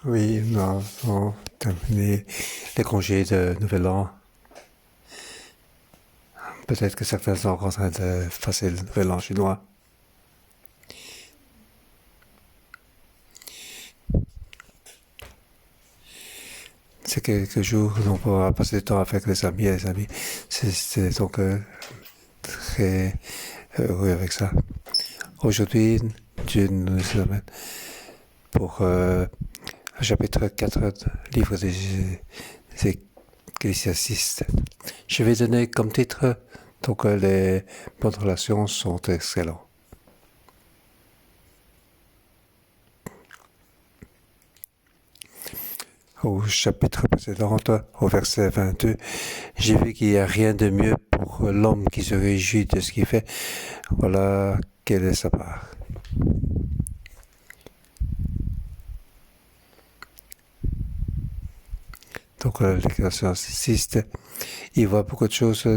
Oui, nous avons terminé les congés de Nouvel An. Peut-être que certains sont encore en train de passer le Nouvel An chinois. C'est quelques jours où on pourra passer du temps avec les amis et les amis. C'est donc très heureux avec ça. Aujourd'hui, Dieu nous amène pour le chapitre 4 du livre des Ecclésiastes. Je vais donner comme titre donc les bonnes relations sont excellentes. Au chapitre précédent, au verset 22, j'ai vu qu'il n'y a rien de mieux pour l'homme qui se réjouit de ce qu'il fait. Voilà quelle est sa part. Donc l'Ecclésiaste, il voit beaucoup de choses,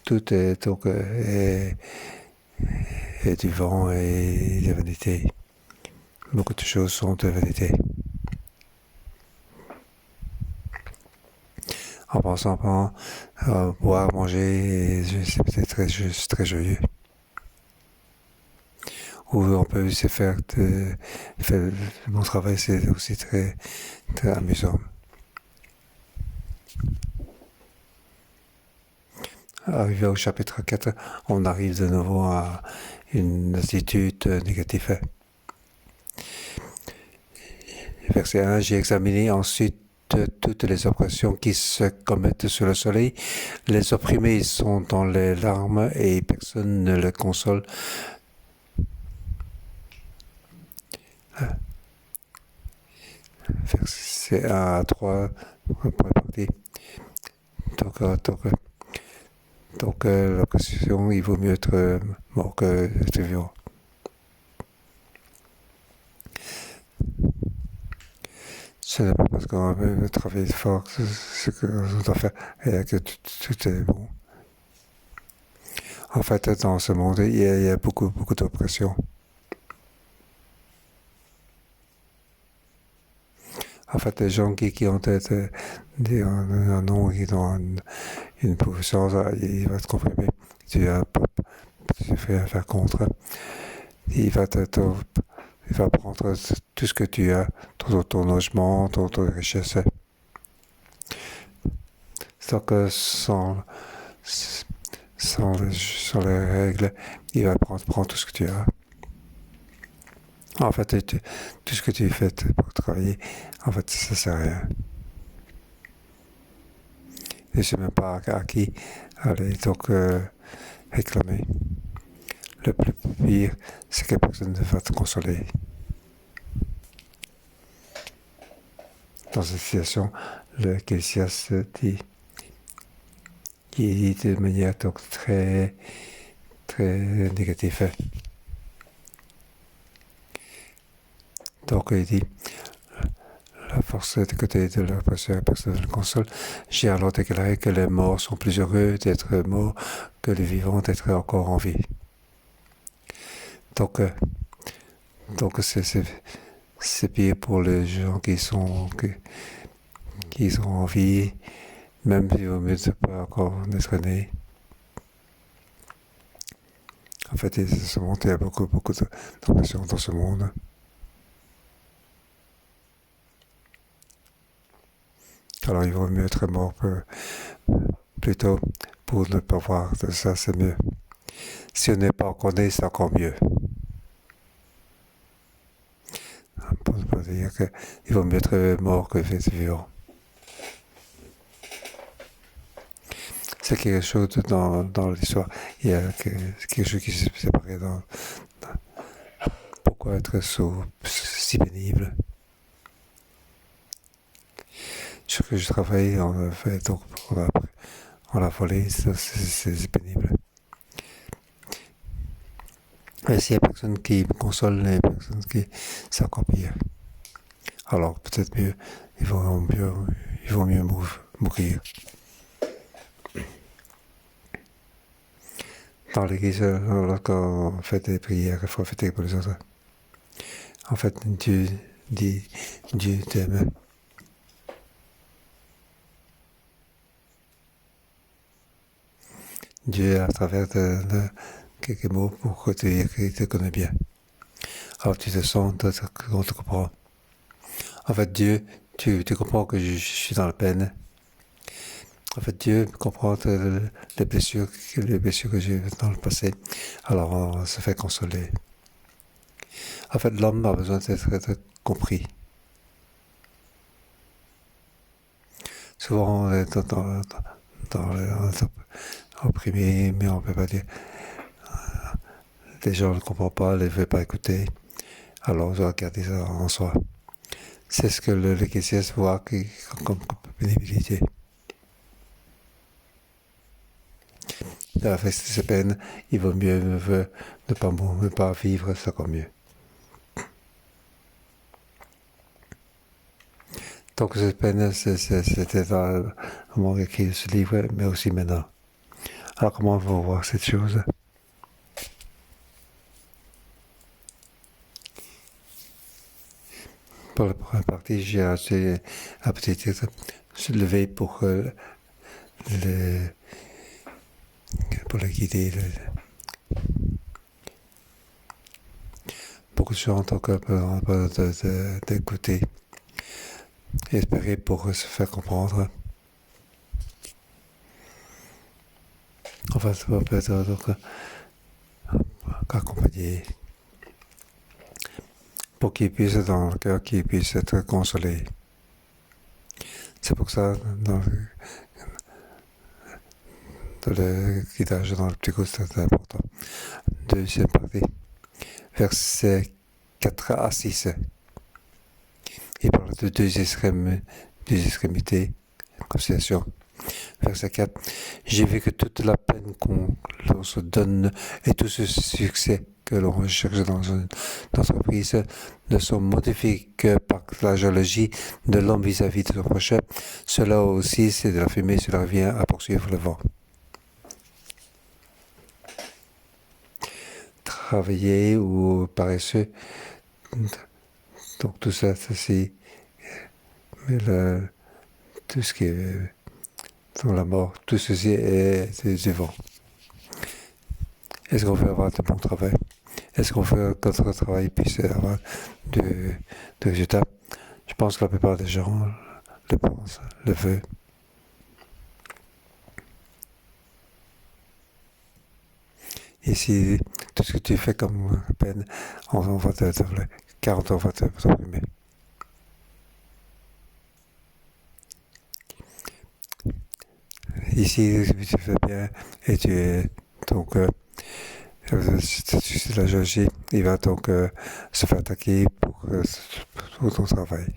tout est donc est du vent et de vanité. Beaucoup de choses sont de vanité. En pensant à boire, manger, c'est peut-être très joyeux. Ou on peut se faire mon travail, c'est aussi très amusant. Arrivé au chapitre 4, on arrive de nouveau à une attitude négative. Verset 1, j'ai examiné ensuite toutes les oppressions qui se commettent sur le soleil. Les opprimés sont dans les larmes et personne ne les console. Verset 1 à 3, première partie. Donc l'oppression, il vaut mieux être mort que être vivant. Ce n'est pas parce qu'on veut travailler fort ce que l'on doit faire et que tout est bon. En fait, dans ce monde, il y a beaucoup d'oppression. En fait, les gens qui ont un nom, qui ont une puissance, il va te confirmer. Tu fais affaire contre. Il va prendre tout ce que tu as, ton logement, ton richesse. Donc, sans les règles, il va prendre tout ce que tu as. En fait, tout ce que tu fais pour travailler, en fait, ça sert à rien. Je ne sais même pas à qui aller donc réclamer. Le plus pire, c'est que personne ne va te consoler. Dans cette situation, l'Ecclésiaste dit de manière donc très négative. Donc il dit, la force du côté de l'oppresseur, personne ne le console. J'ai alors déclaré que les morts sont plus heureux d'être morts que les vivants d'être encore en vie. Donc c'est pire pour les gens qui sont en vie, même si au mieux de pas encore d'être nés. En fait, il y a beaucoup d'oppression dans ce monde. Alors il vaut mieux être mort plutôt pour ne pas voir de ça, c'est mieux. Si on n'est pas encore né, c'est encore mieux. Pour ne pas dire qu'il vaut mieux être mort que vivant. C'est quelque chose dans l'histoire. Il y a quelque chose qui s'est séparé pourquoi être si pénible. Ce que je travaille, on fait donc on l'a volé, c'est pénible. Et s'il n'y a personne qui me console, les personnes c'est encore pire. Alors peut-être mieux, il vaut mieux mourir. Dans l'église, lorsqu'on fait des prières, il faut fêter pour les autres. En fait, Dieu dit Dieu t'aime. Dieu, à travers quelques mots pour que tu te connais bien. Alors tu te sens, on te comprend. En fait, Dieu, tu comprends que je suis dans la peine. En fait, Dieu comprend les blessures que j'ai eues dans le passé. Alors on se fait consoler. En fait, l'homme a besoin d'être compris. Souvent, on est on est opprimé, mais on ne peut pas dire. Les gens ne comprennent pas, ne veulent pas écouter. Alors on doit garder ça en soi. C'est ce que l'Ecclésiaste voit comme pénibilité. Avec ces peines, il vaut mieux ne pas vivre, c'est encore mieux. Donc cette peine, c'était dans le moment écrit ce livre, mais aussi maintenant. Alors comment on va voir cette chose? Pour la première partie, j'ai acheté un petit titre, se lever pour le guider. Beaucoup de gens ont encore peur d'écouter, espérer pour se faire comprendre. Enfin, ça peut être donc accompagner pour qu'ils puissent dans le cœur, qu'ils puissent être consolés. C'est pour ça, dans le guidage dans le petit coup, c'est important. Deuxième partie, versets 4 à 6. Il parle de deux extrémités, conciliation. Verset 4. J'ai vu que toute la peine l'on se donne et tout ce succès que l'on recherche dans une entreprise ne sont modifiés que par la jalousie de l'homme vis-à-vis de son prochain. Cela aussi, c'est de la fumée, cela revient à poursuivre le vent. Travailler ou paresseux, donc tout ça, c'est tout ce qui est dans la mort, tout ceci est du vent. Est-ce qu'on veut avoir de bons travail? Est-ce qu'on veut que notre travail puisse avoir de résultats? Je pense que la plupart des gens le pensent, le veulent. Et si tout ce que tu fais comme peine, on va car on va t'opprimer. Ici, tu fais bien et tu es donc c'est la jalousie, il va donc se faire attaquer pour ton travail.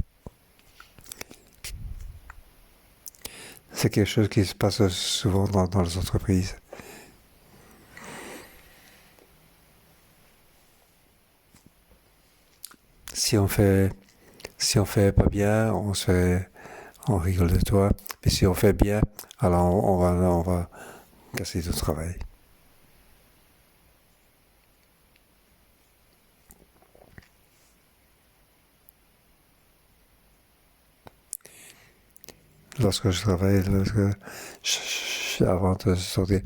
C'est quelque chose qui se passe souvent dans les entreprises. Si on fait pas bien, on rigole de toi. Mais si on fait bien, alors on va casser ton travail. Lorsque je travaille, avant de sortir,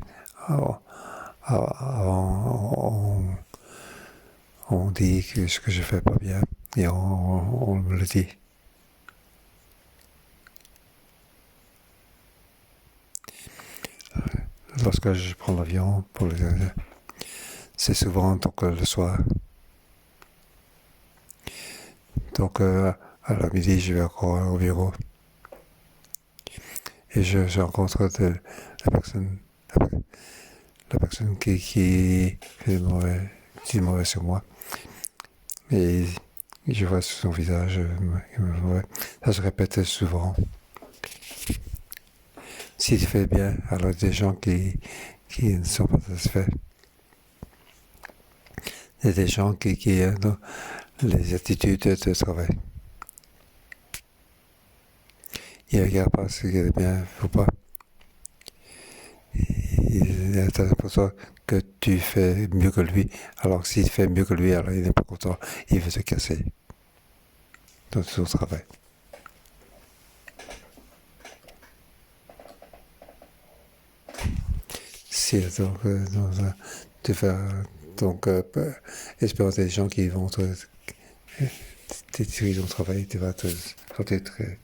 on dit que ce que je fais pas bien et on me le dit. Lorsque je prends l'avion c'est souvent donc le soir. Donc à la midi, je vais encore au bureau. Et je rencontre la personne qui fait dit mauvais sur moi. Et je vois sur son visage, ça se répète souvent. Si tu fais bien, alors des gens qui ne sont pas satisfaits. Il y a des gens qui ont les attitudes de travail. Il ne regarde pas ce qui est bien ou pas. Il est important que tu fais mieux que lui. Alors s'il fait mieux que lui, alors il n'est pas content. Il veut se casser. dans ton travail. Si donc, tu vas donc espérer des gens qui vont t'étirer ton travail, tu vas te sentir très,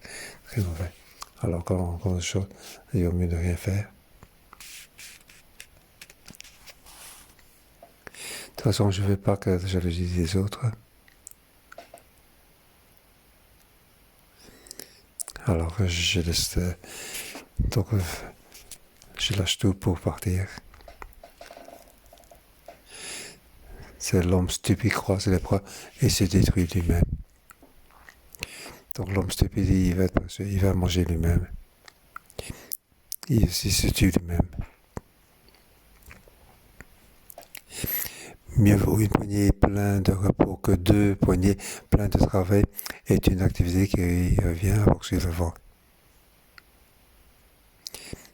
très mauvais. Alors quand chose, il vaut mieux de rien faire. De toute façon, je ne veux pas que la jalousie des autres. Alors je laisse donc je lâche tout pour partir. C'est l'homme stupide qui croise les bras et se détruit lui-même. Donc l'homme stupide, il va manger lui-même. Il se tue lui-même. Mieux vaut une poignée pleine de repos que 2 poignées pleines de travail est une activité qui revient à poursuivre le vent.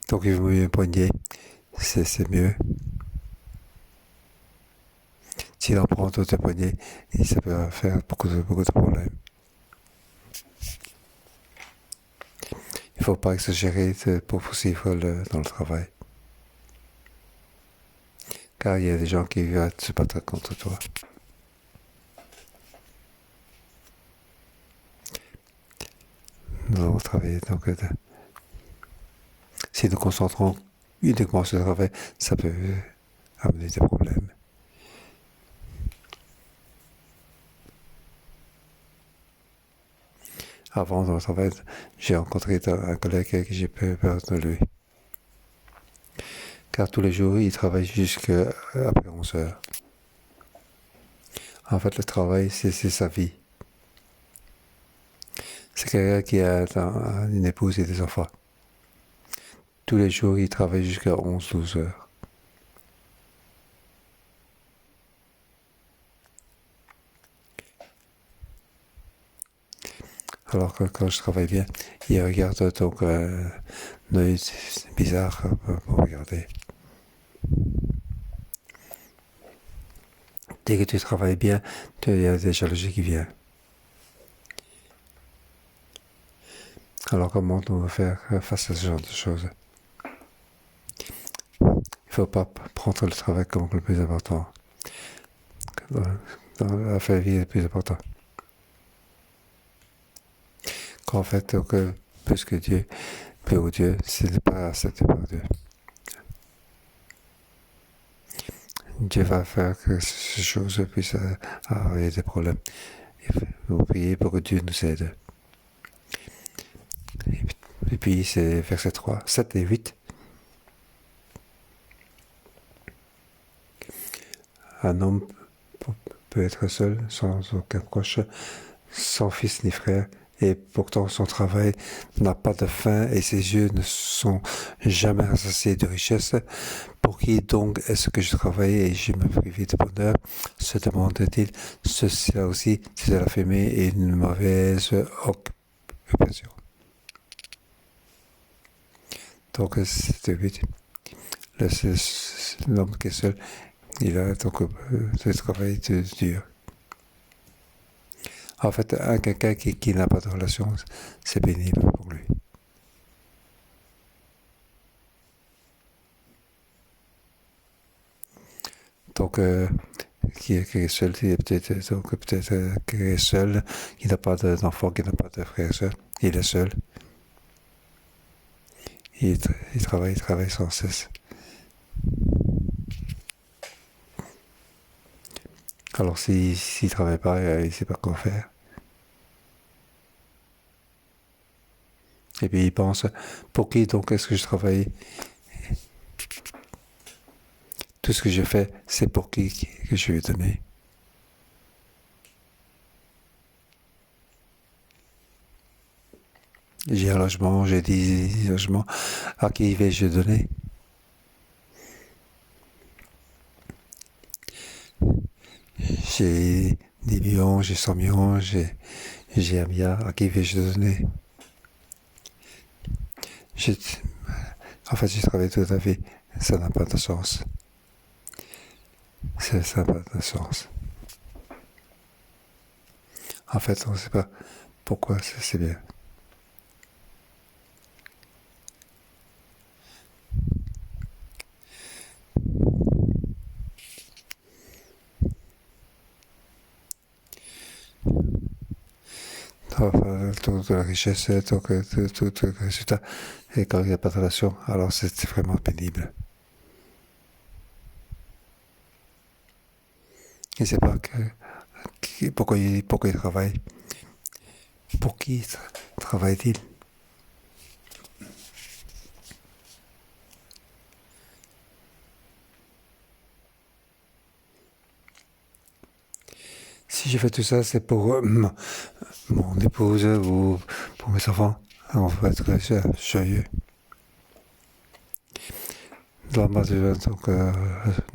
Donc il vaut mieux une poignée, c'est mieux. S'il en prend d'autres poignées, ça peut faire beaucoup de problèmes. Il ne faut pas exagérer pour poursuivre dans le travail. Car il y a des gens qui veulent se battre contre toi. Nous allons travailler. Donc, si nous concentrons uniquement sur le travail, ça peut amener des problèmes. Avant dans le travail, j'ai rencontré un collègue que j'ai peur de lui. Car tous les jours, il travaille jusqu'après 11 heures. En fait, le travail, c'est sa vie. C'est quelqu'un qui a une épouse et des enfants. Tous les jours, il travaille jusqu'à 11-12 heures. Alors que quand je travaille bien, il regarde donc un œil bizarre pour regarder. Dès que tu travailles bien, il y a des jalousies qui viennent. Alors comment on va faire face à ce genre de choses? Il ne faut pas prendre le travail comme le plus important. Dans la vie le plus important. Qu'en fait, plus que Dieu, plus haut Dieu, ce n'est pas accepté par Dieu. Dieu va faire que ces choses puissent avoir des problèmes. Il faut prier pour que Dieu nous aide. Et puis c'est verset 3, 7 et 8. Un homme peut être seul, sans aucun proche, sans fils ni frère, et pourtant son travail n'a pas de fin et ses yeux ne sont jamais rassasiés de richesse. Pour qui donc est-ce que je travaille et je me prive de bonheur, se demande-t-il. Cela aussi, c'est de la fumée et une mauvaise occupation. Donc c'est le but. L'homme qui est seul, il a donc le travail dur. En fait, quelqu'un qui n'a pas de relation, c'est pénible pour lui. Donc, qui est seul, peut-être qui est seul, qui n'a pas d'enfant, qui n'a pas de frère et soeur, il est seul. Il travaille sans cesse. Alors s'il ne travaille pas, il ne sait pas quoi faire. Et puis il pense, pour qui donc est-ce que je travaille? Tout ce que je fais, c'est pour qui que je vais donner. J'ai un logement, j'ai 10 logements, à qui vais-je donner? J'ai 10 millions, j'ai 100 millions, j'ai 1 milliard, à qui vais-je donner? En fait, j'ai travaillé toute la vie, ça n'a pas de sens. Ça n'a pas de sens. En fait, on ne sait pas pourquoi c'est bien. Toute la richesse, tout le résultat. Et quand il n'y a pas de relation, alors c'est vraiment pénible. Et c'est pas pourquoi il travaille. Pour qui travaille-t-il? Si je fais tout ça, c'est pour mon épouse ou pour mes enfants. On va être joyeux. L'homme a besoin donc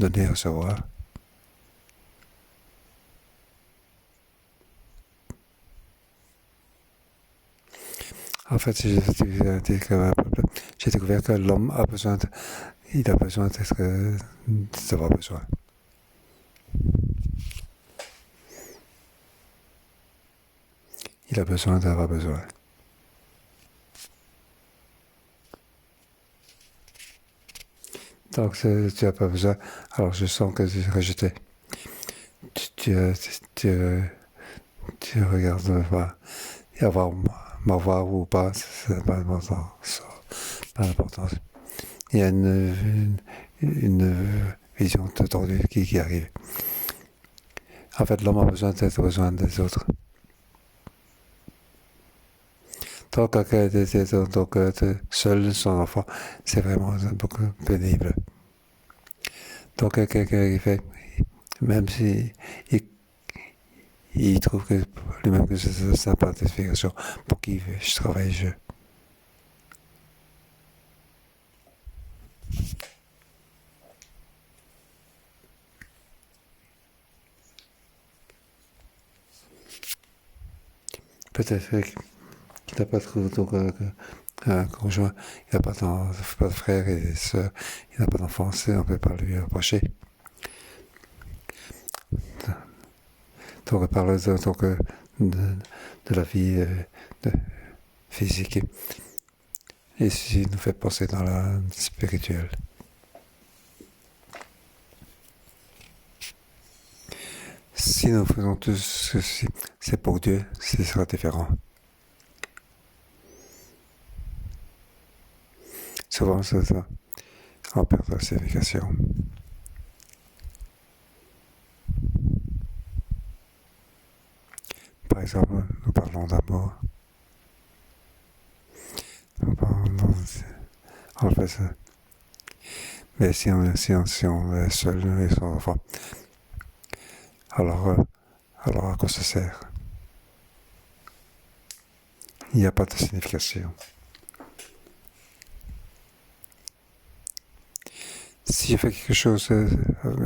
donner et recevoir. En fait, j'ai découvert que l'homme a besoin il a besoin d'avoir besoin. Il a besoin d'avoir besoin. Donc, tu n'as pas besoin. Alors, je sens que tu es rejeté. Tu regardes, m'avoir ou pas, c'est pas d'importance. Pas d'importance. Il y a une vision tordue qui arrive. En fait, l'homme a besoin des autres. Tant que seul son enfant, c'est vraiment beaucoup pénible. Donc quelqu'un qui fait, même si il trouve que lui-même que c'est sa participation pour qui je travaille, peut-être qu'il n'a pas trouvé un conjoint, il n'a pas de frères et sœurs, il n'a pas d'enfants, on ne peut pas lui reprocher. Donc on parle de la vie physique et ceci nous fait penser dans la spirituelle. Si nous faisons tout ceci, c'est pour Dieu, ce sera différent. Souvent, c'est ça. On perd la signification. Par exemple, nous parlons d'amour. Nous parlons on fait ça. Mais si on est seul et son enfant, alors à quoi ça sert? Il n'y a pas de signification. Si je fais quelque chose,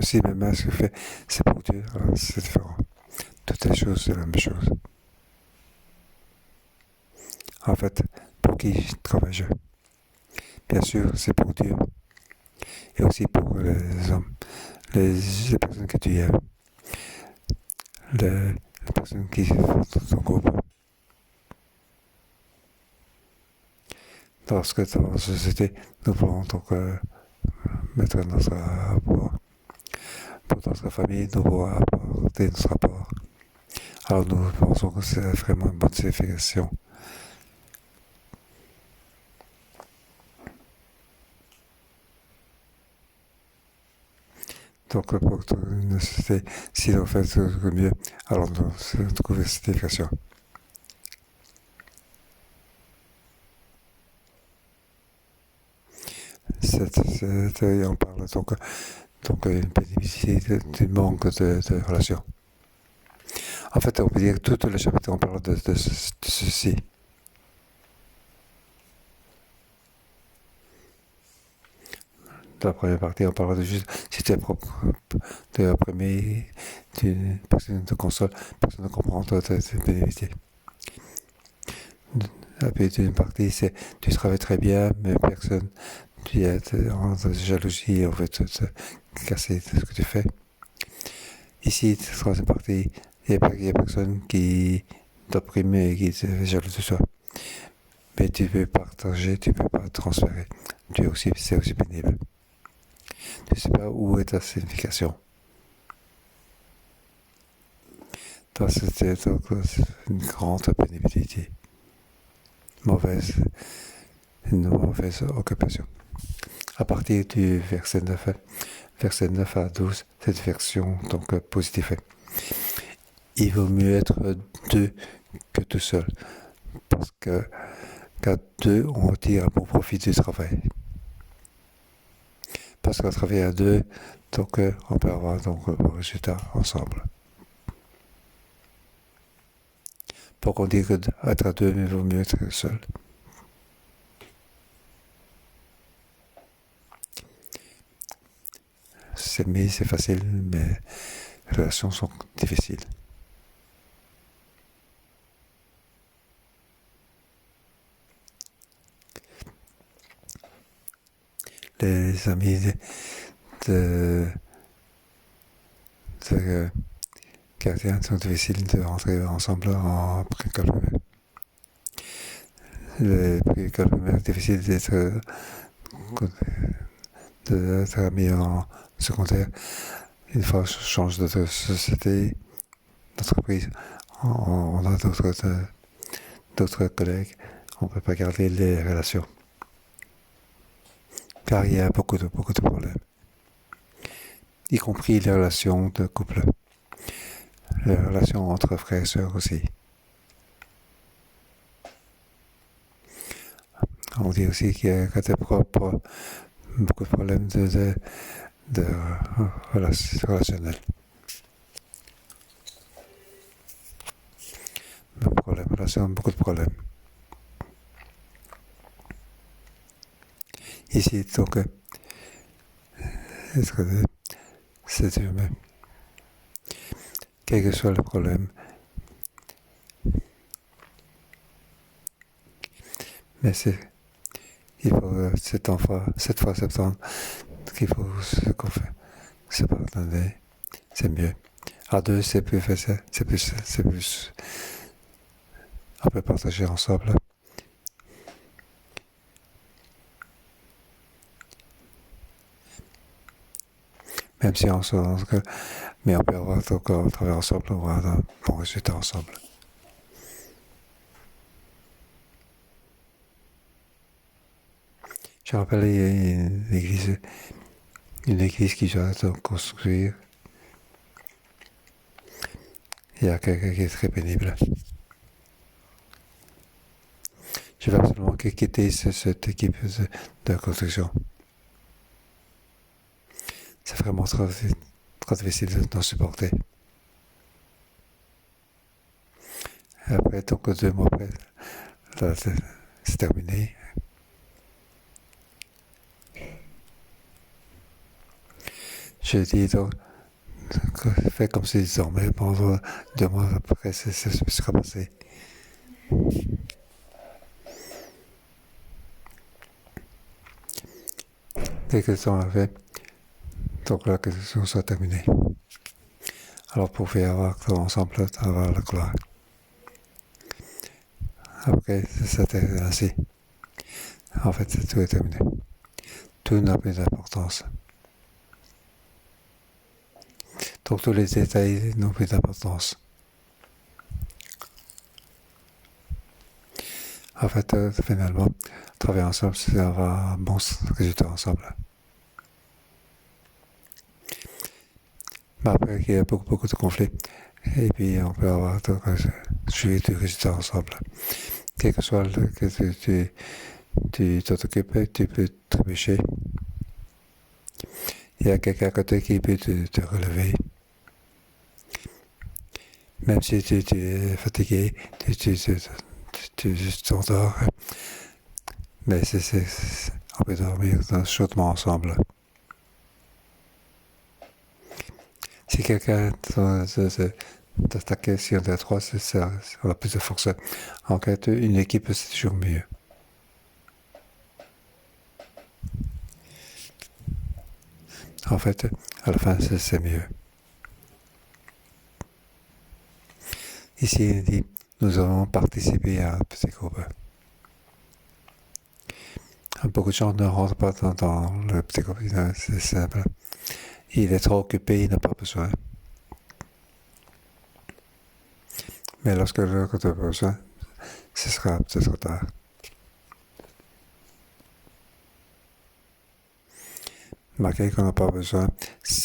si mes mains se fait, c'est pour Dieu, alors c'est différent. Toutes les choses, c'est la même chose. En fait, pour qui travaille-je? Bien sûr, c'est pour Dieu. Et aussi pour les hommes, les personnes que tu aimes, les personnes qui font ton groupe. Lorsque dans la société, nous voulons donc mettre notre rapport. Pour notre famille, nous voulons apporter notre rapport. Alors nous pensons que c'est vraiment une bonne signification. Donc pour une société, si on fait le mieux, alors nous trouvons cette signification. On parle donc une pénibilité du manque de relation. En fait, on peut dire que tout le chapitre, on parle de ceci. Dans la première partie, on parle de juste si tu es propre, de la première, personne te console, personne ne comprend ta pénibilité. La deuxième partie, c'est tu travailles très bien, mais personne, tu es en jalousie, on veut te casser ce que tu fais. Ici, la troisième partie, il n'y a personne qui t'opprime et qui est jaloux de toi. Mais tu peux partager, tu peux pas transférer. C'est aussi pénible. Tu ne sais pas où est ta signification. Toi, c'était une grande pénibilité. Une mauvaise occupation. À partir du verset 9 à 12, cette version donc positive. Il vaut mieux être deux que tout seul, parce qu'à deux, on tire un bon profit du travail. Parce qu'à travailler à deux, donc on peut avoir donc un résultat ensemble. Pourquoi on dit qu'être à deux, mais il vaut mieux être seul. S'aimer, c'est facile, mais les relations sont difficiles. Les amis de gardiens sont difficiles de rentrer ensemble en précole primaire. Les précoles primaires, difficile d'être amis en secondaire. Une fois qu'on change de société, d'entreprise, on a d'autres collègues, on ne peut pas garder les relations. Car il y a beaucoup de problèmes. Y compris les relations de couple. Les relations entre frères et sœurs aussi. On dit aussi qu'il y a beaucoup de problèmes de relationnels. Beaucoup de problèmes. Ici, donc, c'est humain. Quel que soit le problème. Mais il faut cette fois septembre qu'il faut se pardonner. C'est mieux. À deux, c'est plus facile. C'est plus. On peut partager ensemble. Même si on se mais on peut avoir donc on travaille ensemble, on va avoir un bon résultat ensemble. Je rappelle, il y a une église qui doit donc construire. Il y a quelqu'un qui est très pénible. Je vais absolument quitter cette équipe de construction. C'est vraiment trop difficile d'en supporter. Et après, donc 2 mois après, là, c'est terminé. Je dis donc, fais comme si dormait pendant 2 mois après, c'est ce qui sera passé. Quelques temps après, donc la question soit terminée. Alors, pour faire avoir ensemble, avoir la gloire. Après, c'était ainsi. En fait, tout est terminé. Tout n'a plus d'importance. Donc, tous les détails n'ont plus d'importance. En fait, finalement, travailler ensemble, c'est avoir un bon résultat ensemble. Mais après, il y a beaucoup de conflits. Et puis, on peut avoir suivi du résultat ensemble. Quel que soit le que tu t'occupes, tu peux trébucher. Il y a quelqu'un à côté qui peut te relever. Même si tu es fatigué, tu t'endors. Mais on peut dormir chaudement ensemble. Si quelqu'un t'attaque si on est à 3, on a plus de force. En fait, une équipe, c'est toujours mieux. En fait, à la fin, c'est mieux. Ici, il dit, nous avons participé à un petit groupe. Beaucoup de gens ne rentrent pas dans le petit groupe, c'est simple. Il est trop occupé, il n'a pas besoin. Mais lorsque tu as besoin, ce sera trop tard. Marquez qu'on n'a pas besoin,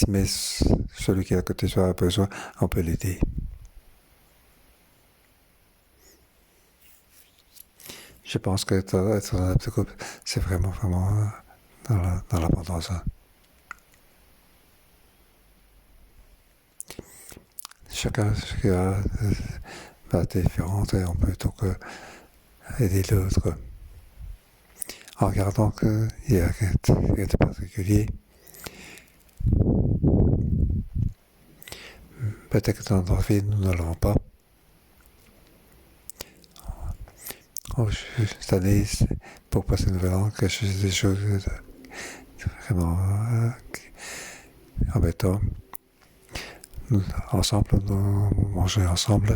mais celui qui est à côté de soi a besoin, on peut l'aider. Je pense que être dans un petit groupe, c'est vraiment dans l'abondance. Chacun va différente et on peut donc aider l'autre. En regardant qu'il y a rien de particulier. Peut-être que dans notre vie, nous ne l'avons pas. Cette année, pour passer une nouvelle an, que je faisais des choses vraiment embêtantes. Ensemble, nous mangeons ensemble.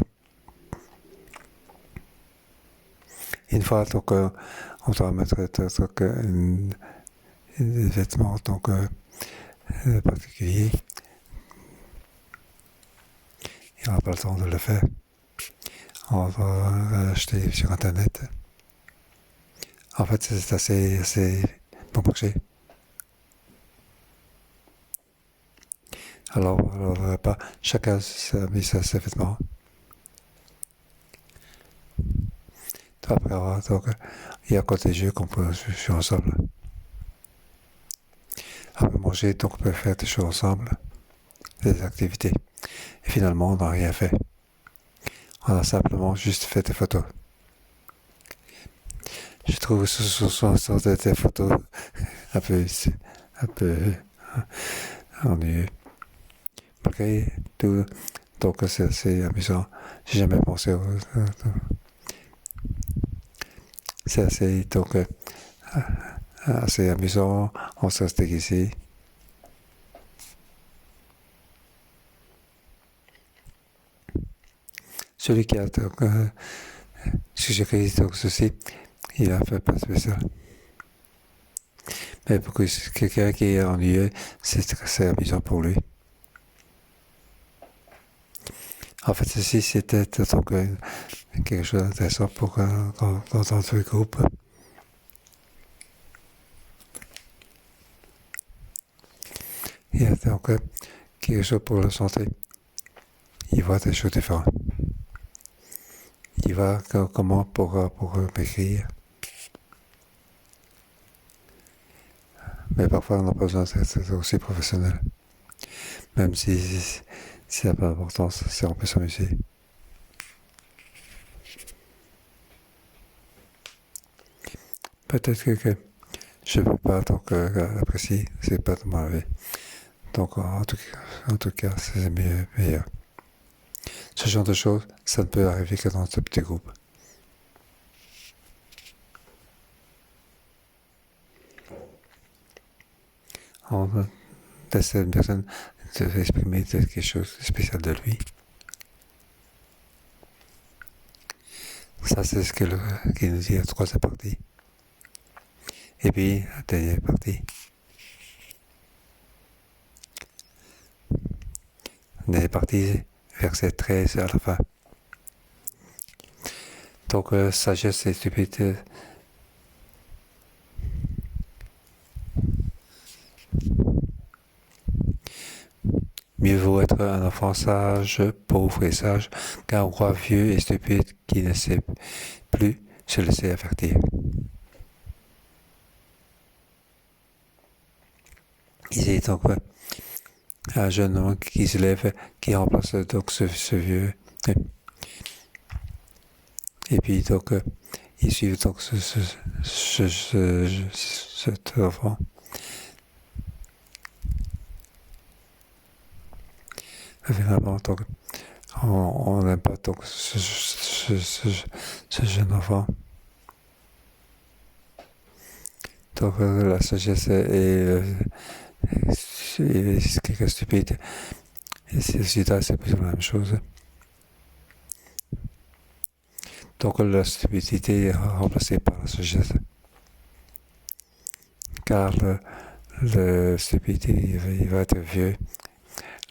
Une fois, donc, on doit mettre des vêtements donc, particuliers. Il n'aura pas le temps de le faire. On va acheter sur Internet. En fait, c'est assez bon marché. Alors chacun a mis ses vêtements. Après avoir, donc, il y a encore des jeux qu'on peut jouer ensemble. Après manger, donc on peut faire des choses ensemble, des activités. Et finalement, on n'a rien fait. On a simplement juste fait des photos. Je trouve que ce sont des photos un peu ennuyeuses. Malgré tout, donc c'est assez amusant. J'ai jamais pensé c'est assez donc assez amusant. On se déguisé. Celui qui a donc suggéré donc ceci, il a fait pas spécial. Mais pour quelqu'un qui est ennuyeux, c'est assez amusant pour lui. En fait, ceci, c'était donc quelque chose d'intéressant pour dans le groupe. Il y a donc quelque chose pour la santé. Il voit des choses différentes. Il va comment pour m'écrire. Mais parfois, on a besoin d'être aussi professionnel. Même si ça n'a pas d'importance, si on peut s'amuser. Peut-être que je ne peux pas donc apprécier, c'est pas de ma vie. Donc en tout cas, c'est meilleur. Ce genre de choses, ça ne peut arriver que dans ce petit groupe. On laisse une personne exprimer quelque chose de spécial de lui. Ça, c'est ce qu'il nous dit à la troisième partie. Et puis, la dernière partie. La dernière partie, verset 13 à la fin. Donc, sagesse et stupidité. Mieux vaut être un enfant sage, pauvre et sage, qu'un roi vieux et stupide qui ne sait plus se laisser avertir. Il est donc un jeune homme qui se lève, qui remplace donc ce vieux. Et puis donc, ils suivent donc cet enfant. Finalement, donc, on n'aime pas donc ce jeune enfant. Donc la sagesse est quelqu'un stupide. Et c'est plus ou moins la même chose. Donc la stupidité est remplacée par la sagesse. Car le stupidité, il va être vieux,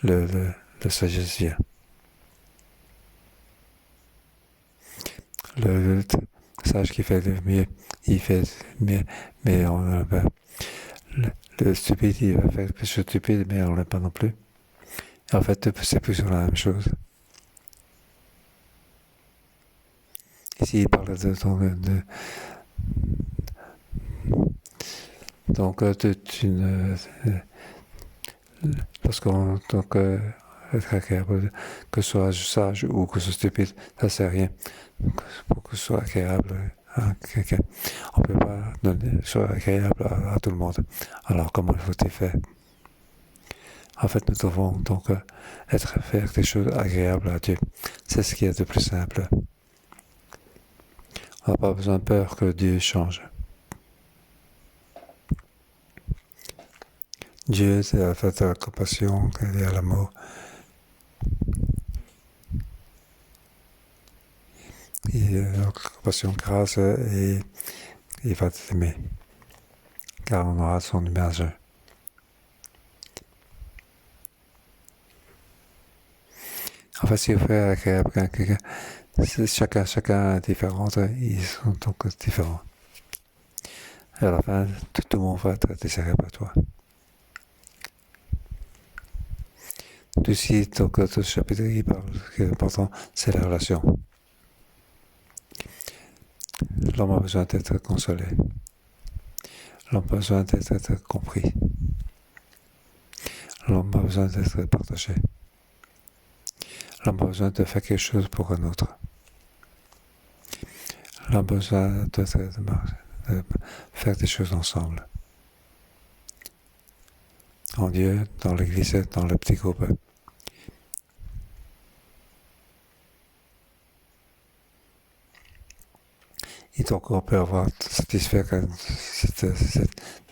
le sagesse vient. Le sage qui fait le mieux, il fait mieux, mais on le stupide, il va faire plus stupide, mais on l'aime pas non plus. En fait, c'est plus sur la même chose. Ici, il parle donc lorsqu'on être agréable, que ce soit sage ou que ce soit stupide, ça sert à rien. Pour que ce soit agréable à quelqu'un, on ne peut pas donner soit agréable à tout le monde. Alors comment il faut-il faire? En fait, nous devons donc faire des choses agréables à Dieu. C'est ce qui est de plus simple. On n'a pas besoin de peur que Dieu change. Dieu, c'est la fête de la compassion, il y a l'amour. Et la compassion, grâce, et il va t'aimer. Car on aura son image. En fait, si vous faites agréable à quelqu'un, chacun est différent, ils sont donc différents. Et à la fin, tout le monde va être désirable à toi. Ici, donc, tout ce chapitre, il parle, ce qui est important, c'est la relation. L'homme a besoin d'être consolé. L'homme a besoin d'être compris. L'homme a besoin d'être partagé. L'homme a besoin de faire quelque chose pour un autre. L'homme a besoin de faire des choses ensemble. En Dieu, dans l'église, dans le petit groupe. Et donc on peut avoir satisfait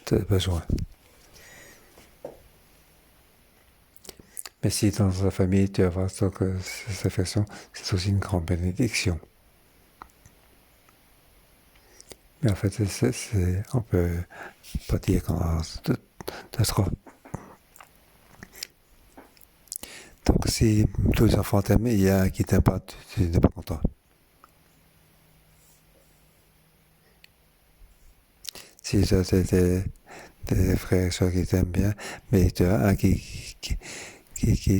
ce besoin. Mais si dans ta famille tu as donc cette affection, c'est aussi une grande bénédiction. Mais en fait, on peut pas dire qu'on a de trop. Donc si tous les enfants t'aiment, il y a un qui t'aime pas, tu n'es pas content. Si tu as des frères et soeurs qui t'aiment bien, mais tu as un qui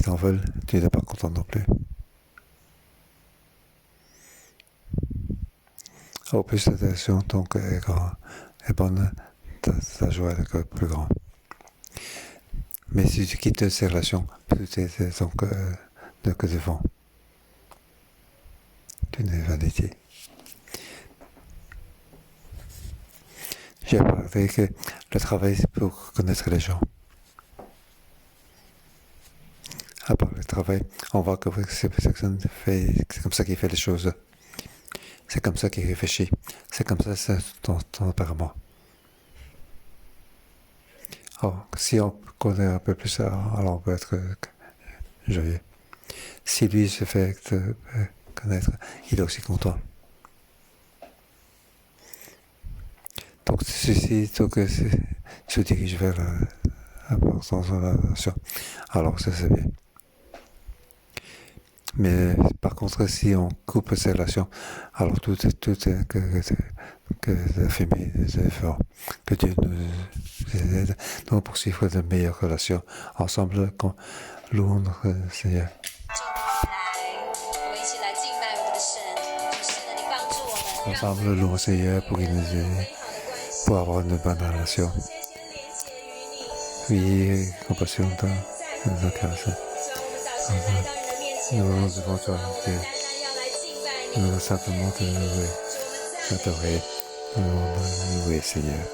t'en veulent, tu n'es pas content non plus. Au plus l'attention donc est bonne, ta joie est plus grande. Mais si tu quittes ces relations, plus tu es donc que devant. Tu n'es vanité. J'ai parlé que le travail c'est pour connaître les gens. À part le travail, on voit que cette personne fait, c'est comme ça qu'il fait les choses. C'est comme ça qu'il réfléchit. C'est comme ça c'est ton tempérament. Alors, si on connaît un peu plus ça, alors on peut être joyeux. Si lui se fait connaître, il est aussi content. Donc ceci se dirige vers l'importance de la relation. Alors ça c'est bien. Mais par contre, si on coupe ces relations, alors tout est que la famille des efforts, que Dieu nous aide à poursuivre de meilleures relations ensemble, qu'on loue notre Seigneur. Ensemble, louons le Seigneur pour qu'il nous aide, pour avoir une bonne relation. Oui, compassion dans nos cœurs. Nous devons te remercier. Nous devons simplement te louer, t'adorer. Nous devons louer, Seigneur.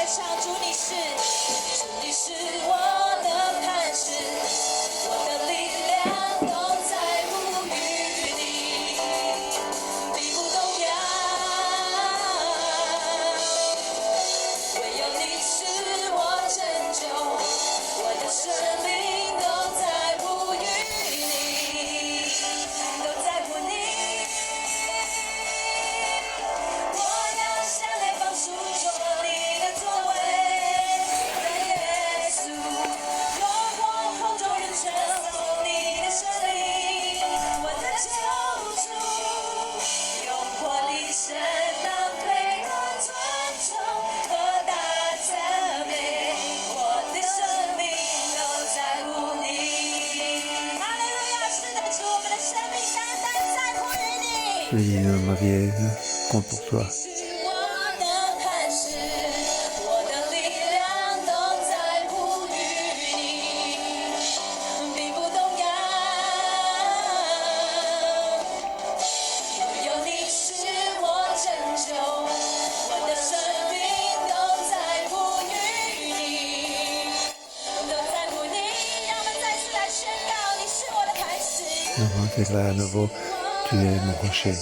唱主你是。Oui, ma vie compte pour toi. Je déclare à nouveau, tu es mon rocher.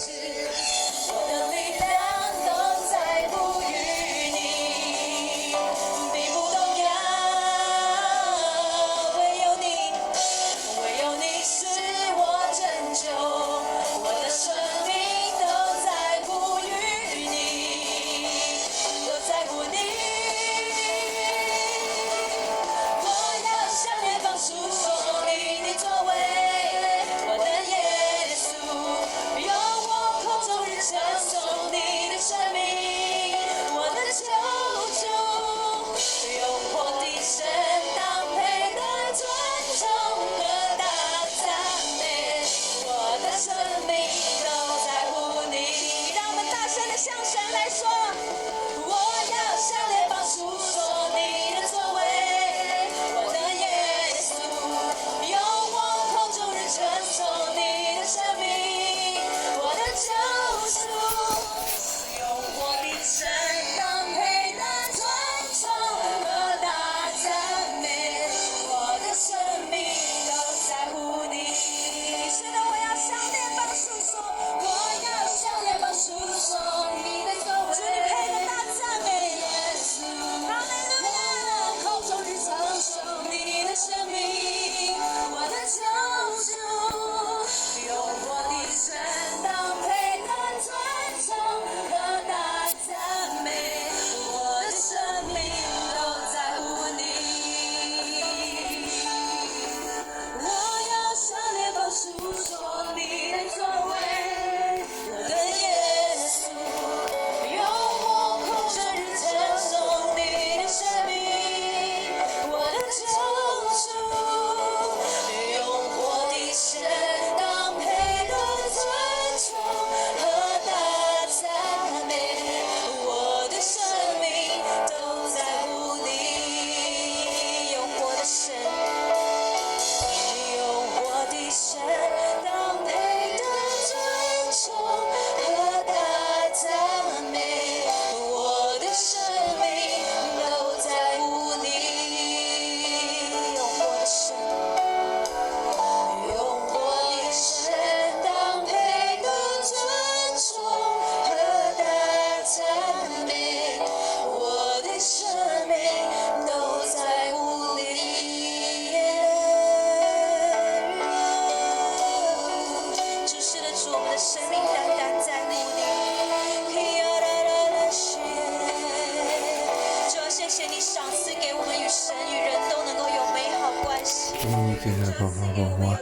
qui est important pour moi,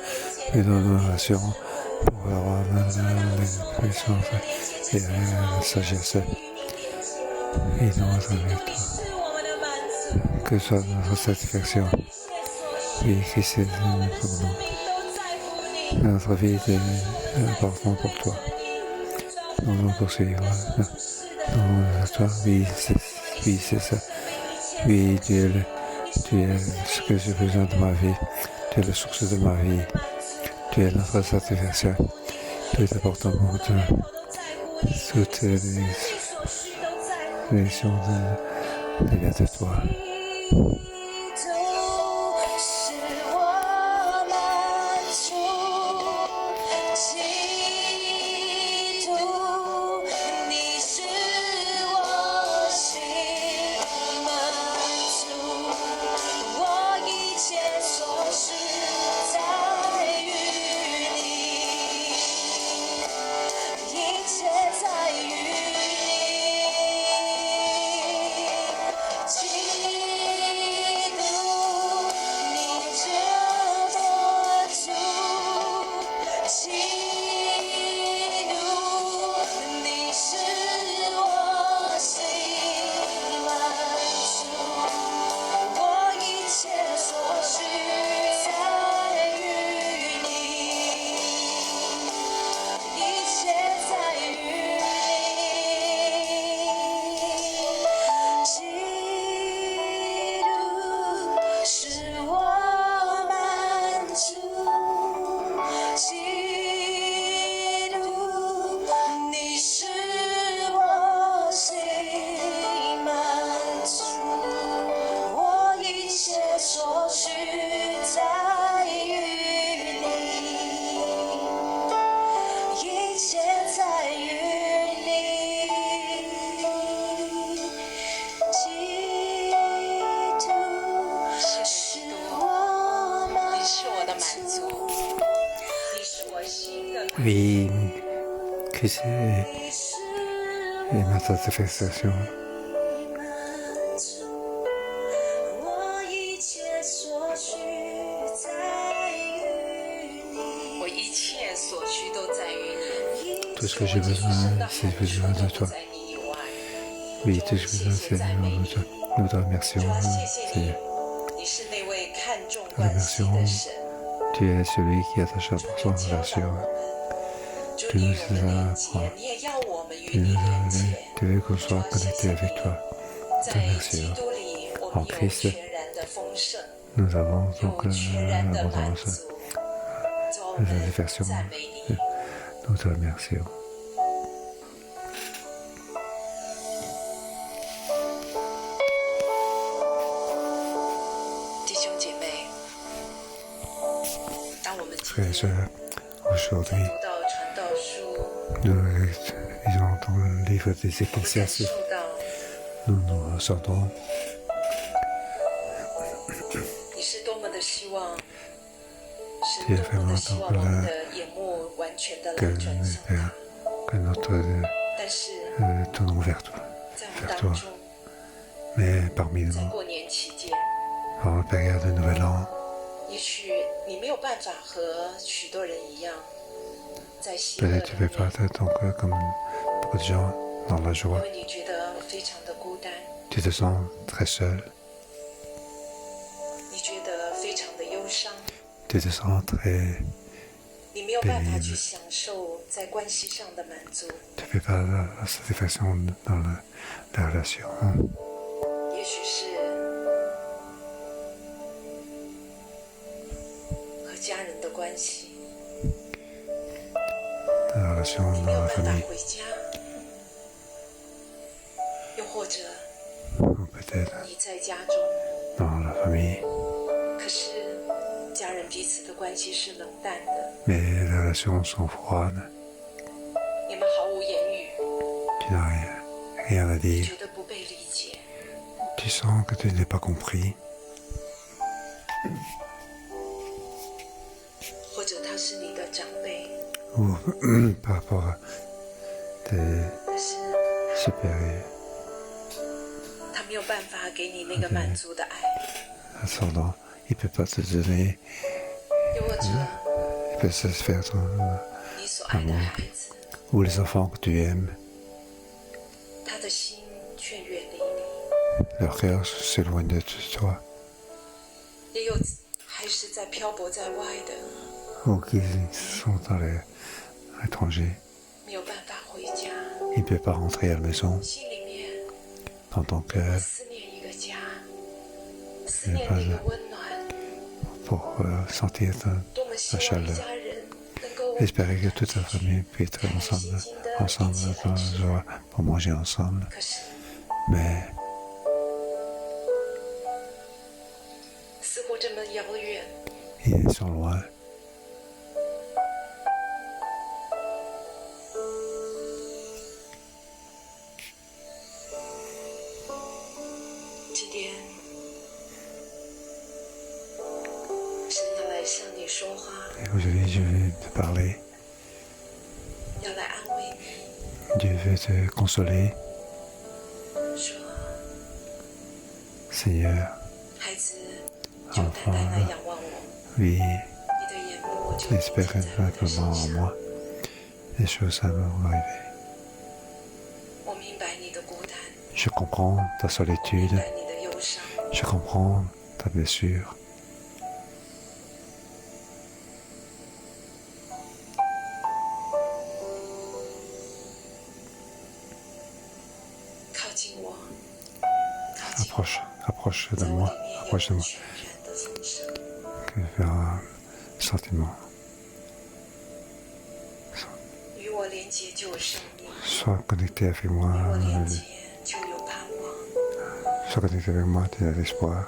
et dans nos relations, pour avoir l'expression et la sagesse, et dans notre vie, que ce soit notre satisfaction, oui, que c'est pour nous. Notre vie est importante pour toi. Nous nous poursuivre. Toi, oui, c'est ça. Oui, tu es ce que j'ai besoin de ma vie. Tu es la source de ma vie. Tu es notre satisfaction. Tu es important pour toi. Toutes les choses viennent de toi. 所需在于你，一切在于你。基督是我满足，你是我心的 Oui, que c'est ma satisfaction. 我一切所需在于你，我一切所需都在于你。 Tout ce que j'ai besoin, c'est besoin de toi. Oui, tout ce que j'ai besoin, c'est besoin de toi. Nous te remercions, Seigneur. 你是那位看重 Nous te 关系 remercions. 的神， Tu es celui qui attache la portion de la sur. 主 Tu 你 nous 与我们连接 apprends. 你也要我们与 Tu 你 nous 连接。 tu veux qu'on soit connecté avec toi. 在 Te 基 remercions. 督里，我们有 Christ 全然的丰盛， Nous avons donc 有全然的满 l'abondance, 足。主，我 la 们 satisfaction. 赞美你。 Nous te remercions. 弟兄姐妹，当我们今 Frères et 天 sœurs, aujourd'hui, 读到传道书， nous lisons dans le livre des 我们感 Ecclésiastes. 受到 Nous ressentons 你是多么的希望， Tu 是 es 多么的 vraiment 希望 donc 我们 là 的眼目完全的 que 来转向他。 que notre 但是 tournons vers toi. 在我们 vers 当 toi. 中， Mais parmi 在 nous, 过年期间， en la période de Nouvel An, 也许你没有办法和许多人一样，在喜乐 peut-être 里 tu ne fais pas 面， donc comme beaucoup de gens dans la 因 joie. 为你觉得非常的孤单， Tu te sens très seul, 你觉得非常的忧伤， tu te sens très... 你没有办法去享受在关系上的满足。 Tu ne fais pas la satisfaction dans la relation. 也许是和家人的关系， La relation 你没 dans 有 la 办法 famille. 回家，又或者 Ou peut-être 你在家中， dans la famille. 可是家人彼此的关系是冷淡的， Mais les relations sont froides. 你们毫无言语， Tu n'as rien à 你 dire. 觉得不被理解， Tu sens que tu n'es pas compris. 或者他是你的长辈， Ou par rapport à tes 可是 supérieurs, 他没有办法给你那个满足的爱， ascendants. Il ne peut pas te donner, 又或者 il peut satisfaire ton... 你所爱的孩子， Ou les enfants que tu aimes, 他的心却远离你， leur cœur s'éloigne de toi. 也有还是在漂泊在外的， Ou qu'ils sont à l'étranger. 没有办法回家， Il ne peut pas rentrer à la maison. 心里面 Dans ton cœur, 思念一个家，思念那个温暖， pour sentir 多么希 la 望一 chaleur. 家人能够 Espérer que toute ta famille puisse être ensemble dans la joie pour manger ensemble. 可是 Mais 似乎这么遥远， ils sont loin. 今天神要来向你说话， Et aujourd'hui, je vais te parler. 要来安慰你， Dieu veut te consoler. 说 Seigneur, 孩子，就单单来仰望我， oui, 你的眼目就定睛 espère 在我的 simplement 身 en 上。 moi. Les choses ça vont arriver. 我明白你的孤单， Je comprends ta 明 solitude. 白你的忧伤， Je comprends ta blessure. 靠近我，靠近我， Approche 在 de 我 moi, 里面有 approche de moi. 全然的丰盛。 Que vers un sentiment. 与我连接就有生命， Sois connecté avec 与 moi. 我连接就有盼望。 Sois connecté avec moi, tu as l'espoir.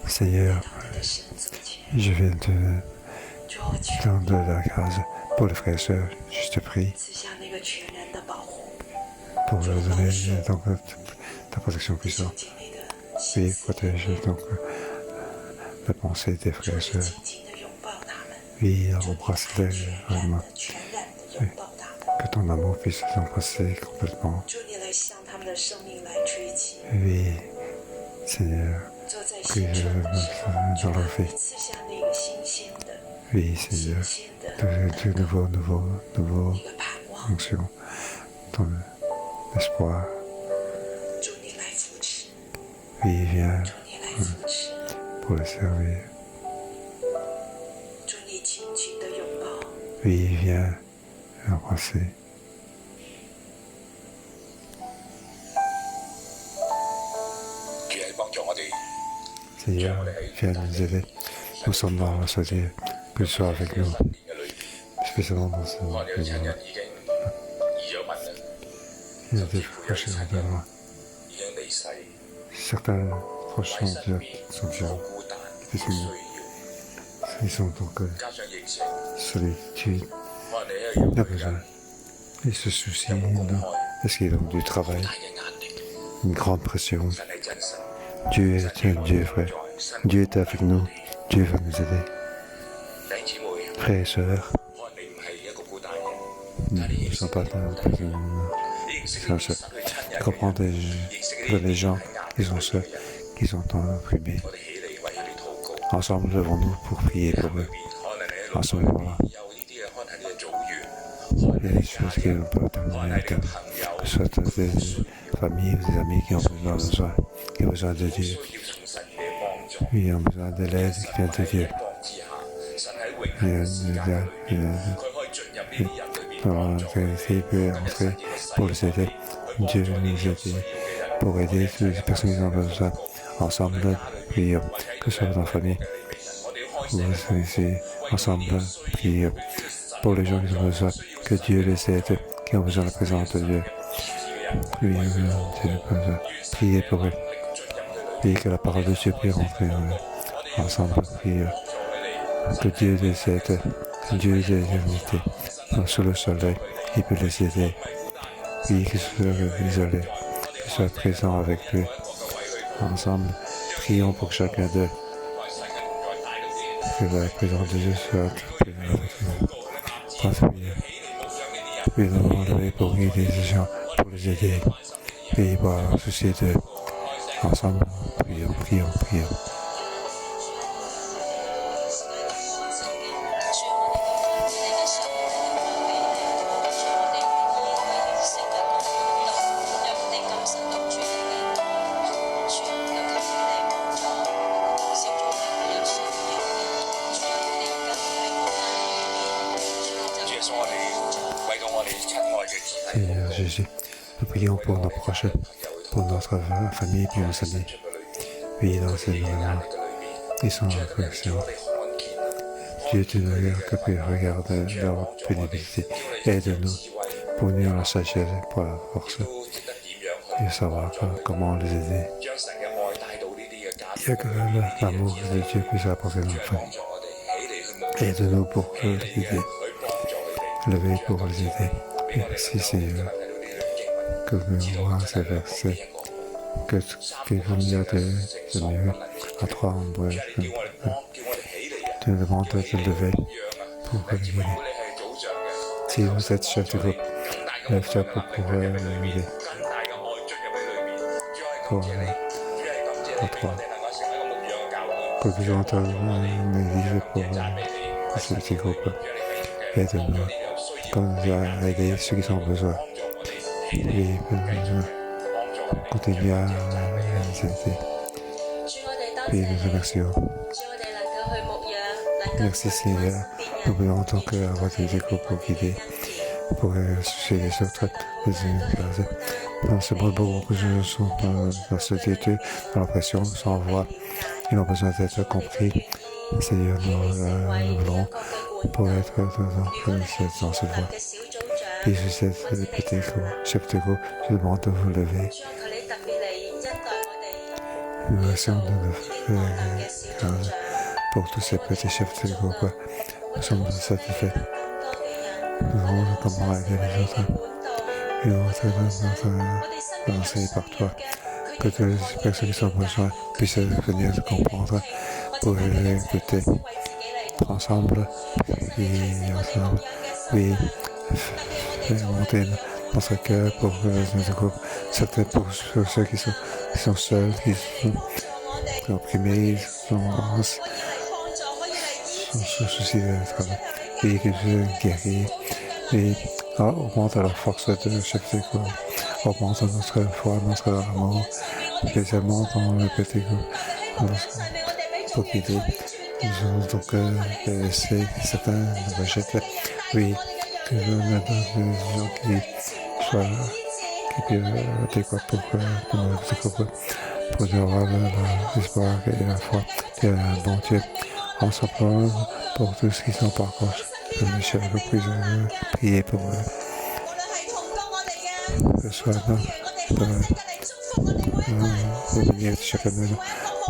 Seigneur, je viens de la grâce pour les frères et sœurs. Je te prie pour leur donner donc, ta protection puissante. Oui, protège donc la pensée des frères et sœurs. Oui, embrasse-les vraiment. Oui, que ton amour puisse les embrasser complètement. Oui, Seigneur, que dans leur vie. Oui, Seigneur, de nouveau onction, ton espoir. Oui, viens pour le servir. Oui, viens l'embrasser. Seigneur, viens nous aider. Nous sommes dans ce Dieu, que tu sois avec nous, spécialement dans ce moment. Il y a des proches de loin. Certains proches sont déjà ils sont donc solitude, il a besoin. Ils se soucient parce qu'ils ont du travail, une grande pression. Dieu est un Dieu, frère. Dieu est avec nous. Dieu va nous aider. Frères et sœurs, nous ne sommes pas seuls. Comprendre que les gens qui sont seuls, qui sont opprimés. Ensemble, levons-nous pour prier pour eux. En ce moment-là, il y a des choses qui n'ont pas terminé, que ce soit des familles ou des amis qui ont besoin de Dieu. Ils ont besoin de l'aide qui vient de Dieu. Alors, il peut entrer pour les aider. Dieu nous aide pour aider toutes les personnes qui ont besoin. Ensemble, prions, que ce soit dans la famille, ou ici, ensemble, prions pour les gens qui ont besoin, que Dieu les aide, qui ont besoin de la présence de Dieu. Priez pour eux. Priez que la parole de Dieu puisse rentrer en eux. Ensemble, prions que Dieu les aide, que Dieu les unité. Sous le soleil, il peut les aider. Oui, qu'ils soient isolés, qu'ils soient présents avec lui. Ensemble, prions pour chacun d'eux. Que la présence de Dieu soit présente avec nous. Puis nous allons lever pour aider les gens, pour les aider. Et pour la société. Ensemble, prions. Seigneur Jésus, nous prions pour nos proches, pour notre famille, pour nos amis. Oui, dans ces moments, ils sont en affliction. Dieu, tu nous regarde leur pénibilité. Aide-nous pour nous la sagesse, pour la force, et savoir comment les aider. Il y a que l'amour de Dieu puisse apporter dans la famille. Aide-nous pour les aider. Lever pour les aider. Merci Seigneur, que nous voyons ces versets, qu'il y a des mieux à toi en bois. Tu nous demandes de te lever pour les aider. Si vous êtes chef de groupe, lève-toi pour pouvoir les aider. Pour toi. Que nous entendons l'église pour ce petit groupe. Aide-nous. Comme nous a aidé ceux qui ont besoin. Et continuez à les aider. Et nous remercions. Merci Seigneur. Nous voulons en tant qu'avoir des échos pour guider, pour soucier les autres, les unes. Dans ce monde, beaucoup de gens sont dans la société, dans l'oppression, sans voix. Ils ont besoin d'être compris. Seigneur, nous voulons pour être dans cette voie. Et je sais, chef de groupe, je demande de vous lever. innovation pour tous ces petits chefs de groupe. Nous sommes satisfaits. Nous avons comment aider les autres. Et nous notre enseigné par toi. Que toutes les personnes qui sont besoin puissent venir te comprendre pour écouter ensemble et ensemble. Oui, faire monter notre cœur pour notre groupe. Certains pour ceux qui sont seuls, qui sont opprimés, sont sous souci de travail. Et que je guéris et augmente leur force de chef de groupe, augmente notre foi, notre amour, spécialement dans le petit groupe. Pour guider, nous allons donc laisser certains rejeter. Oui, que nous avons des gens qui soient adéquats pour notre petit groupe, pour avoir l'espoir et la foi et un bon Dieu. Ensemble pour tous ceux qui sont par proche. Que Michel puisse prier pour eux. Ce soir, pour venir chacun de nous,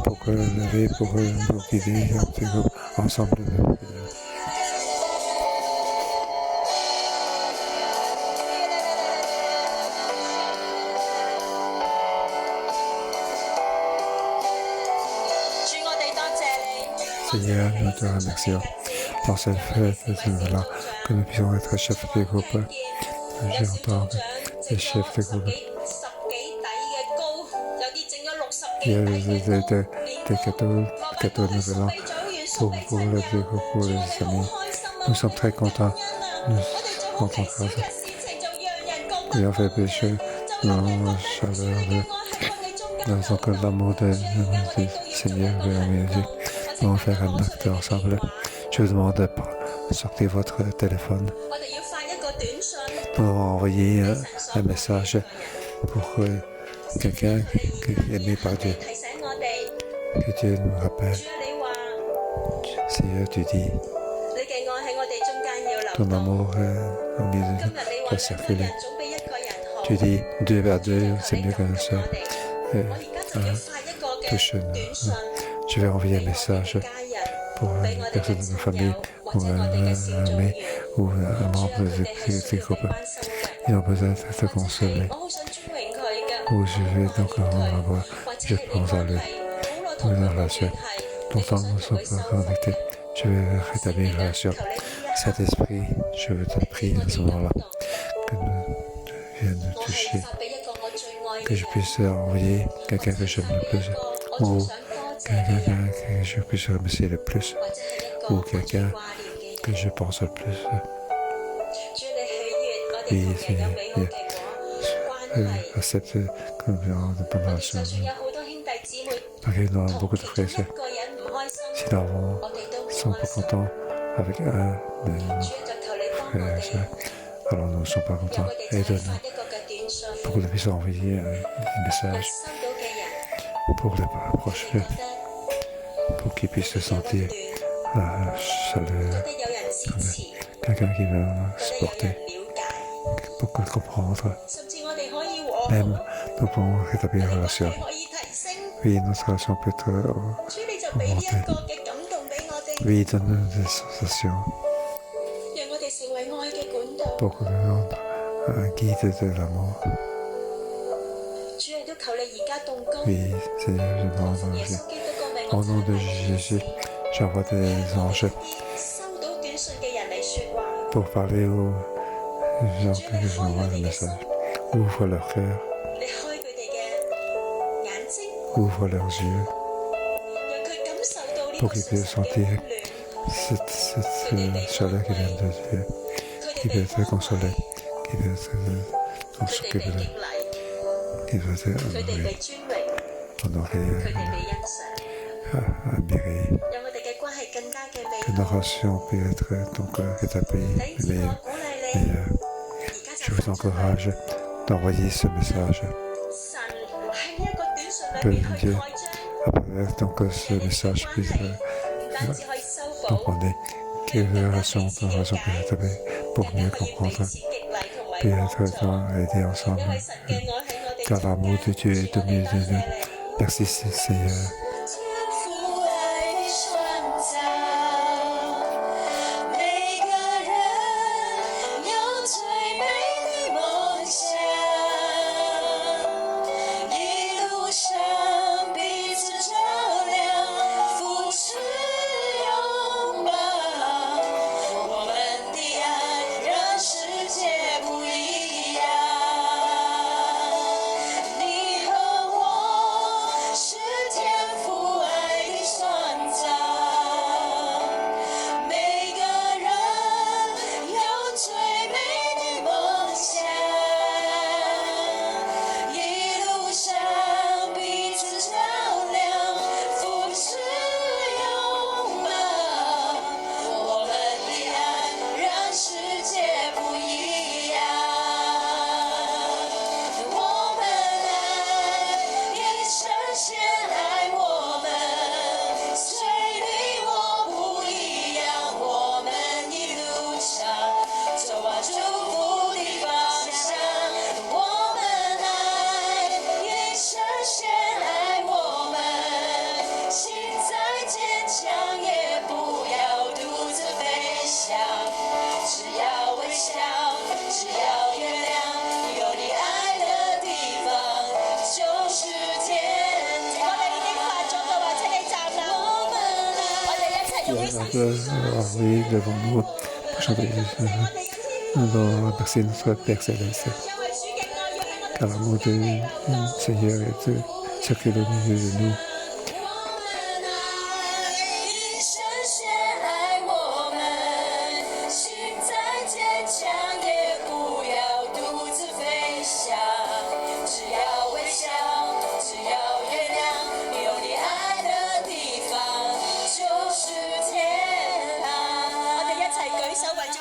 pour lever, pour guider ensemble. Seigneur, nous te remercions pour cette fête-là, que nous puissions être chefs de groupe. J'entends les chefs de groupe. Il y a des cadeaux nouvel an pour le petit groupe, pour les amis. Nous sommes très contents. Nous sommes contents. Il y a fait péché, dans la chaleur, dans l'amour du Seigneur et la musique. Nous allons faire un acte ensemble. Je vous demande de sortir votre téléphone pour envoyer un message pour quelqu'un qui est aimé par Dieu. Que Dieu nous rappelle. Seigneur, tu dis, ton amour au milieu de nous doit circuler. Tu dis, 2 à 2, c'est mieux qu'un seul. Touche-nous. Je vais envoyer un message pour une personne de ma famille ou un ami ou un membre du groupe. Ils ont besoin d'être consolés. Ou je vais donc en avoir. Je pense à lui. Ou une relation. Longtemps nous ne sommes pas connectés. Je vais rétablir une relation. Saint-Esprit, je veux te prier à ce moment-là. Que tu viennes nous toucher. Que je puisse envoyer quelqu'un que j'aime le plus. Ou quelqu'un que je puisse remercier le plus, ou quelqu'un que je pense le plus. Oui, Seigneur, accepte comme pendant la chose. Malgré nous avons beaucoup de frères et sœurs. Si nous ne sommes pas contents avec un de nos frères et sœurs, alors nous ne sommes pas contents. Aide-nous pour que nous puissions envoyer un message pour les proches, pour qu'ils puissent se sentir la chaleur, quelqu'un qui va supporter, pour comprendre. Même nous pouvons rétablir la relation. Oui, notre relation peut être augmentée. Oui, donne-nous des sensations pour que nous sommes un guide de l'amour. Oui, Seigneur, je demande au nom de Jésus, j'envoie des anges pour parler aux gens que j'envoie le message. Ouvre leur cœur, ouvre leurs yeux, pour qu'ils puissent sentir cette chaleur qui vient de Dieu, qui peut être consolée, qui peut être s'occuper d'eux, qui peut être honoré, admiré, que nos relations puissent être donc rétablies, meilleures. Je vous encourage d'envoyer ce message. Que Dieu, à travers donc ce message, puisse comprendre que les relations puissent être rétablies pour mieux comprendre, puis être aider ensemble, car l'amour de Dieu est au milieu de nous. Merci Seigneur. Oui, devant nous, pour chanter merci notre Père Céleste, car l'amour du Seigneur est circulé au milieu de nous.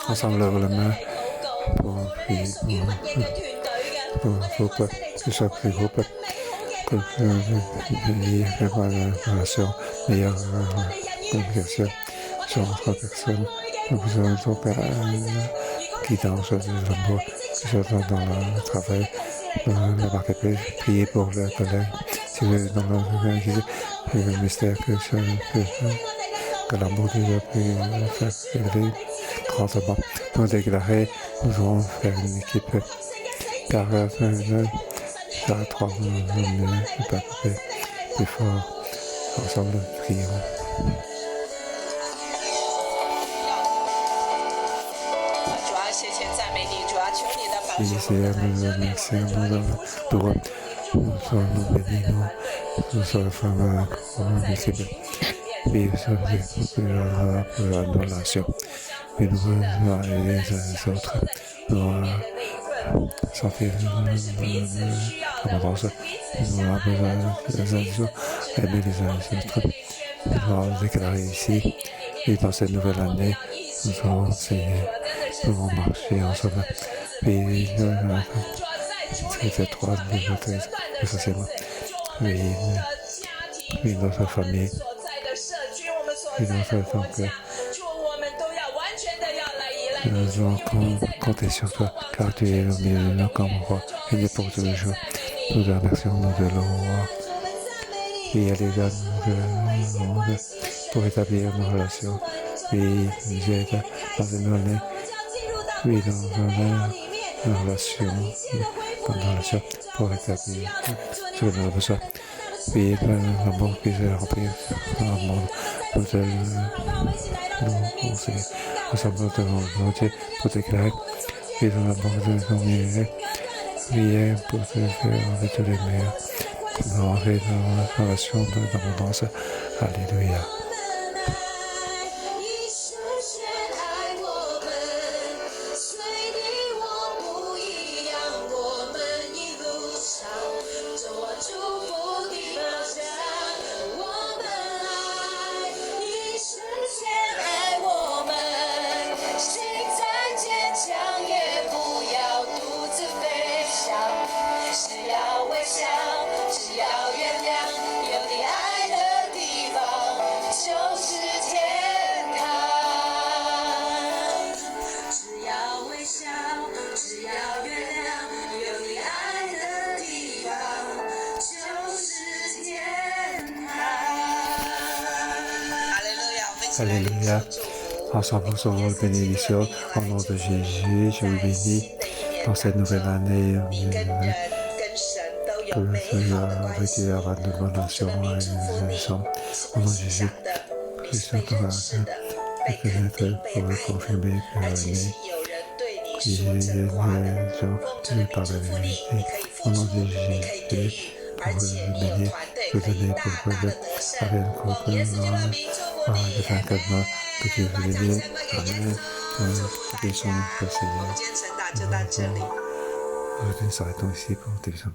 Ensemble, lève la main pour prier pour que chaque groupe prépare la relation, meilleure communication sur notre personne. Nous vous avons ton Père guidance de l'amour, que ce soit dans le travail, dans la marketplace, prier pour les collègues, si vous êtes dans le mystère que l'amour de Dieu peut faire élever grandement. Nous déclarer, nous allons faire une équipe car ça a trois plus fort. Ensemble, prions. Seigneur, nous remercions, nous sommes bénis, nous sommes femmes en équipe. Oui, ça fait pour la donation. Et nous allons aider les autres. Nous allons sentir l'abondance. Nous allons besoin des autres, aimer les uns les autres. Nous allons déclarer ici. Et dans cette nouvelle année, nous allons essayer, nous allons marcher ensemble. Et c'était 3, 13, essentiellement. Oui, notre famille. Et notre donc, nous allons compter sur toi, car tu es au milieu de nous comme roi, et n'est pour tous les jours. Nous te remercions, nous de le roi. Et allez-y, nous pour établir nos relations. Et nous aide dans une année. Oui, dans nos relations, pour établir ce que nous avons besoin. Oui, l'amour puisse remplir dans le monde. Nous ensemble devant Dieu pour déclarer. Oui, dans l'amour de nos milieux. Oui, pour te faire avec tous les meilleurs. Pour nous rentrer dans la relation d'abondance. Alléluia.只要原谅，有你爱的地方。Alléluia. Ensemble, nous sommes bénédictions. Au nom de Jésus, je vous bénis dans cette nouvelle année. Que le Seigneur avec y avoir de bonnes nations et nous sommes. Au nom de Jésus, Christ de connaître pour confirmer que l'année qui est par la vérité. Au nom de Jésus, pour le bénir, que donner pour le avec encore que de faire tellement que Dieu vous bénisse. Amen. Que son le Seigneur. Nous nous arrêtons ici pour télévision.